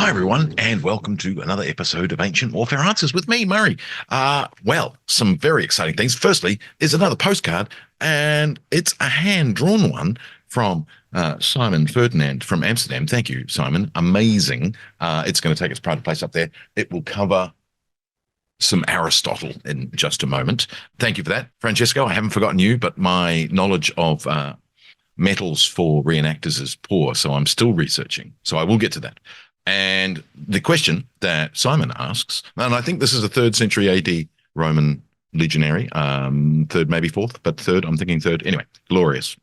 Hi, everyone, and welcome to another episode of Ancient Warfare Answers with me, Murray. Well, some very exciting things. Firstly, is another postcard, and it's a hand-drawn one from Simon Ferdinand from Amsterdam. Thank you, Simon. Amazing. It's going to take its pride of place up there. It will cover some Aristotle in just a moment. Thank you for that, Francesco. I haven't forgotten you, but my knowledge of metals for reenactors is poor, so I'm still researching. So I will get to that. And the question that Simon asks, and I think this is a 3rd century AD Roman legionary, 3rd, maybe 4th, but 3rd, I'm thinking 3rd. Anyway, glorious.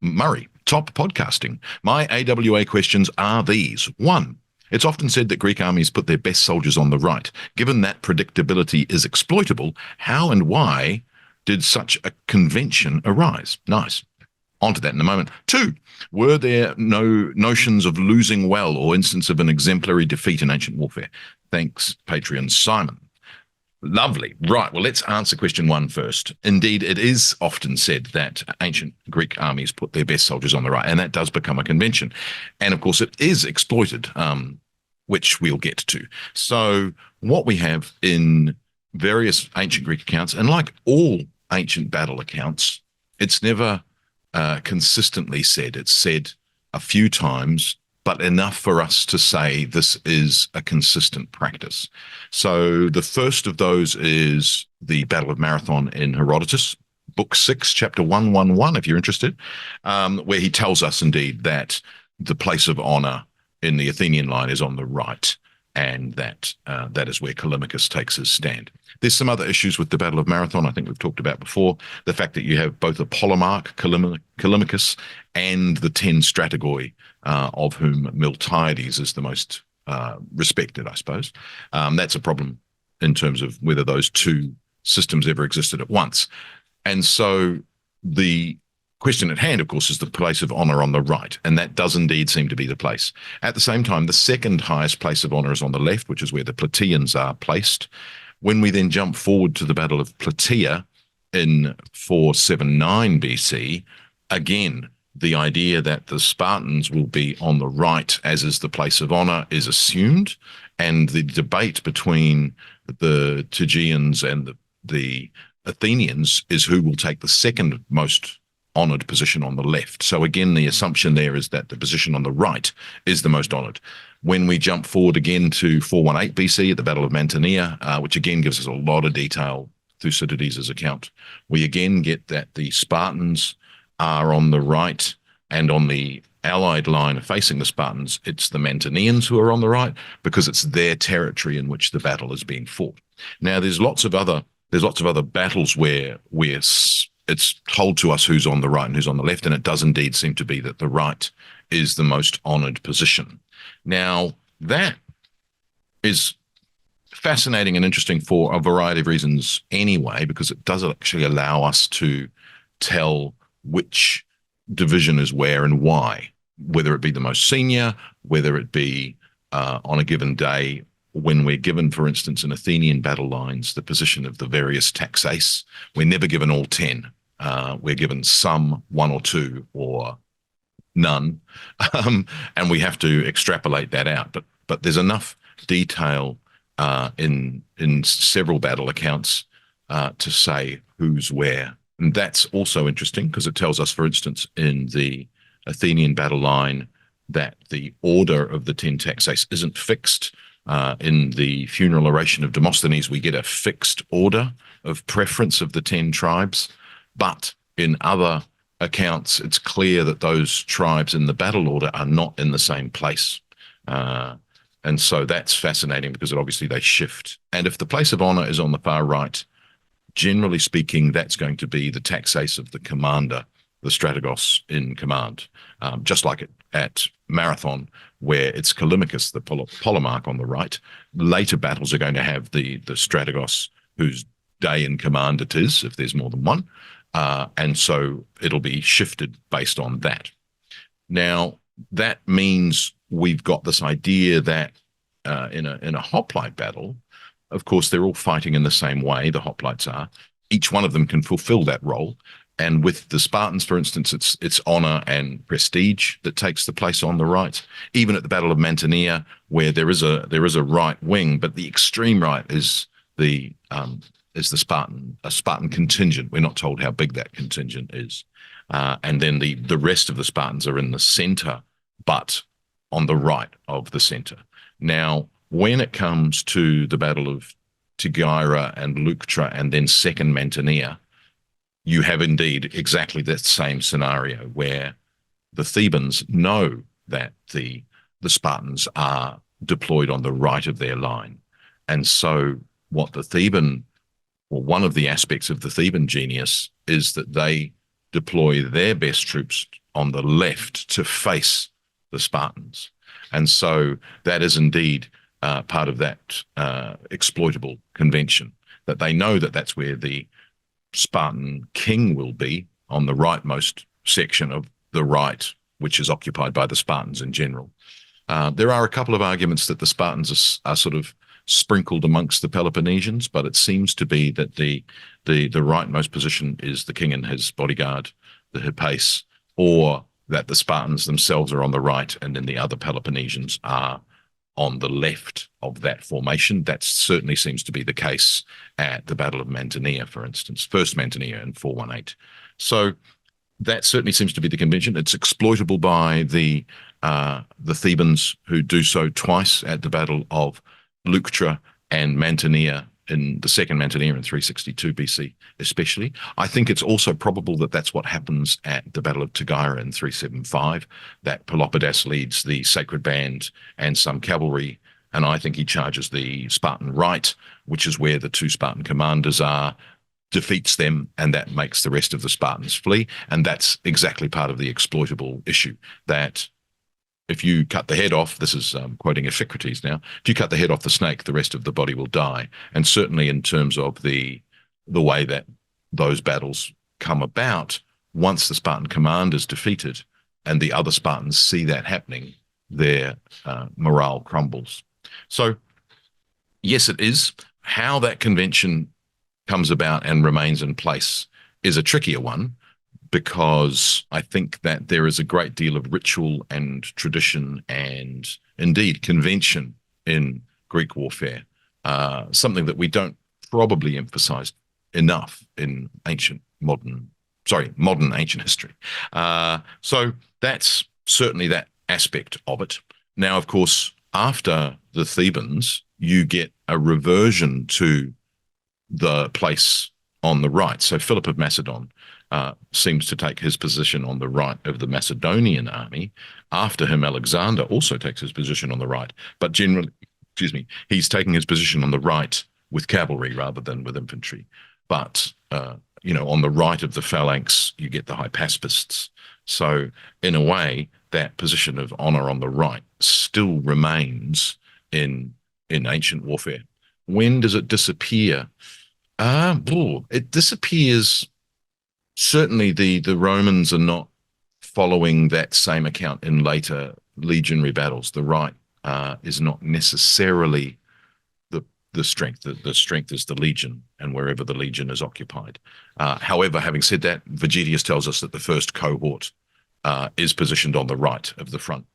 Murray, top podcasting. My AWA questions are these. 1, it's often said that Greek armies put their best soldiers on the right. Given that predictability is exploitable, how and why did such a convention arise? Nice. On to that in a moment. 2, were there no notions of losing well or instance of an exemplary defeat in ancient warfare? Thanks, Patron Simon. Lovely. Right. Well, let's answer question 1 first. Indeed, it is often said that ancient Greek armies put their best soldiers on the right, and that does become a convention. And of course, it is exploited, which we'll get to. So what we have in various ancient Greek accounts, and like all ancient battle accounts, it's never consistently said. It's said a few times, but enough for us to say this is a consistent practice. So the first of those is the Battle of Marathon in Herodotus, Book 6, Chapter 111, if you're interested, where he tells us indeed that the place of honor in the Athenian line is on the right, and that that is where Callimachus takes his stand. There's some other issues with the Battle of Marathon I think we've talked about before. The fact that you have both a polemarch, Callimachus, and the 10 strategoi, of whom Miltiades is the most respected, I suppose. That's a problem in terms of whether those two systems ever existed at once. And so the question at hand, of course, is the place of honor on the right, and that does indeed seem to be the place. At the same time, the second highest place of honor is on the left, which is where the Plataeans are placed. When we then jump forward to the Battle of Plataea in 479 BC, again, the idea that the Spartans will be on the right, as is the place of honor, is assumed, and the debate between the Tegeans and the Athenians is who will take the second most honored position on the left. So again, the assumption there is that the position on the right is the most honored. When we jump forward again to 418 BC at the Battle of Mantinea, which again gives us a lot of detail, Thucydides' account, we again get that the Spartans are on the right, and on the allied line facing the Spartans, it's the Mantineans who are on the right, because it's their territory in which the battle is being fought. Now, there's lots of other battles where it's told to us who's on the right and who's on the left, and it does indeed seem to be that the right is the most honored position. Now, that is fascinating and interesting for a variety of reasons anyway, because it does actually allow us to tell which division is where and why, whether it be the most senior, whether it be on a given day, when we're given, for instance, in Athenian battle lines, the position of the various taxae. We're never given all 10. We're given some, 1 or 2, or none, and we have to extrapolate that out. But there's enough detail in several battle accounts to say who's where. And that's also interesting because it tells us, for instance, in the Athenian battle line, that the order of the 10 taxae isn't fixed. In the funeral oration of Demosthenes, we get a fixed order of preference of the 10 tribes. But in other accounts, it's clear that those tribes in the battle order are not in the same place. And so that's fascinating because obviously they shift. And if the place of honor is on the far right, generally speaking, that's going to be the taxae of the commander, the strategos in command, just like at Marathon, where it's Callimachus, the polemarch, on the right. Later battles are going to have the strategos whose day in command it is, if there's more than one. And so it'll be shifted based on that. Now, that means we've got this idea that in a hoplite battle, of course, they're all fighting in the same way, the hoplites are. Each one of them can fulfill that role. And with the Spartans, for instance, it's honor and prestige that takes the place on the right. Even at the Battle of Mantinea, where there is a right wing, but the extreme right is the Spartan contingent. We're not told how big that contingent is, and then the rest of the Spartans are in the center, but on the right of the center. Now, when it comes to the Battle of Tigyra and Leuctra, and then Second Mantinea, you have indeed exactly that same scenario where the Thebans know that the Spartans are deployed on the right of their line. And so what the Theban, or one of the aspects of the Theban genius, is that they deploy their best troops on the left to face the Spartans. And so that is indeed part of that exploitable convention, that they know that that's where the Spartan king will be, on the rightmost section of the right, which is occupied by the Spartans in general. There are a couple of arguments that the Spartans are sort of sprinkled amongst the Peloponnesians, but it seems to be that the rightmost position is the king and his bodyguard, the Hippaeus, or that the Spartans themselves are on the right and then the other Peloponnesians are on the left of that formation. That certainly seems to be the case at the Battle of Mantinea, for instance, First Mantinea in 418. So that certainly seems to be the convention. It's exploitable by the Thebans, who do so twice at the Battle of Leuctra and Mantinea, in the Second Mantinea in 362 BC especially. I think it's also probable that that's what happens at the Battle of Tigyra in 375, that Pelopidas leads the sacred band and some cavalry, and I think he charges the Spartan right, which is where the two Spartan commanders are, defeats them, and that makes the rest of the Spartans flee. And that's exactly part of the exploitable issue, that if you cut the head off, this is quoting Iphicrates now, if you cut the head off the snake, the rest of the body will die. And certainly in terms of the way that those battles come about, once the Spartan commander is defeated and the other Spartans see that happening, their morale crumbles. So yes, it is. How that convention comes about and remains in place is a trickier one, because I think that there is a great deal of ritual and tradition and indeed convention in Greek warfare, something that we don't probably emphasize enough in modern ancient history. So that's certainly that aspect of it. Now, of course, after the Thebans, you get a reversion to the place on the right. So Philip of Macedon seems to take his position on the right of the Macedonian army. After him, Alexander also takes his position on the right, but generally, he's taking his position on the right with cavalry rather than with infantry. But, on the right of the phalanx, you get the hypaspists. So in a way, that position of honor on the right still remains in ancient warfare. When does it disappear? It disappears. Certainly the Romans are not following that same account in later legionary battles. The right is not necessarily the strength. The strength is the legion, and wherever the legion is occupied. However, having said that, Vegetius tells us that the first cohort is positioned on the right of the front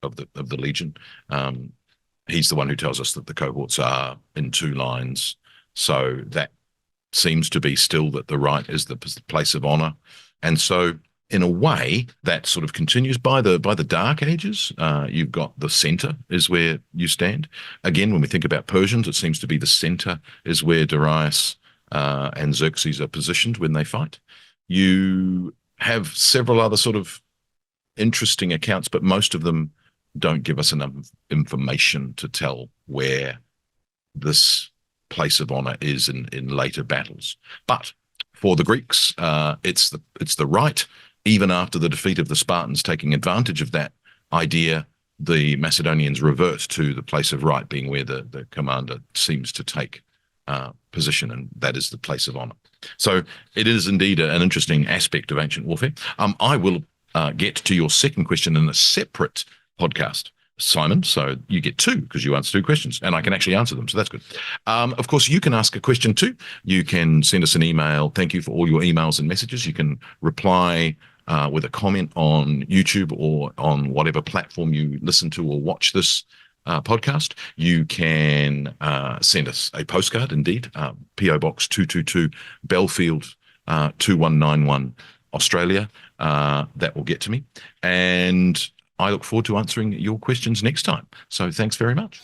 of the legion. He's the one who tells us that the cohorts are in two lines. So that seems to be still that the right is the place of honor. And so in a way that sort of continues by the Dark Ages. You've got the center is where you stand. Again, when we think about Persians, it seems to be the center is where Darius and Xerxes are positioned when they fight. You have several other sort of interesting accounts, but most of them don't give us enough information to tell where this place of honor is in later battles. But for the Greeks, it's the right. Even after the defeat of the Spartans, taking advantage of that idea, the Macedonians revert to the place of right being where the commander seems to take position, and that is the place of honor. So it is indeed an interesting aspect of ancient warfare. I will get to your second question in a separate podcast. Simon, so you get 2 because you answer 2 questions, and I can actually answer them, so that's good. Of course, you can ask a question too. You can send us an email. Thank you for all your emails and messages. You can reply with a comment on YouTube or on whatever platform you listen to or watch this podcast. You can send us a postcard, indeed, PO Box 222 Belfield 2191 Australia. That will get to me, and I look forward to answering your questions next time. So thanks very much.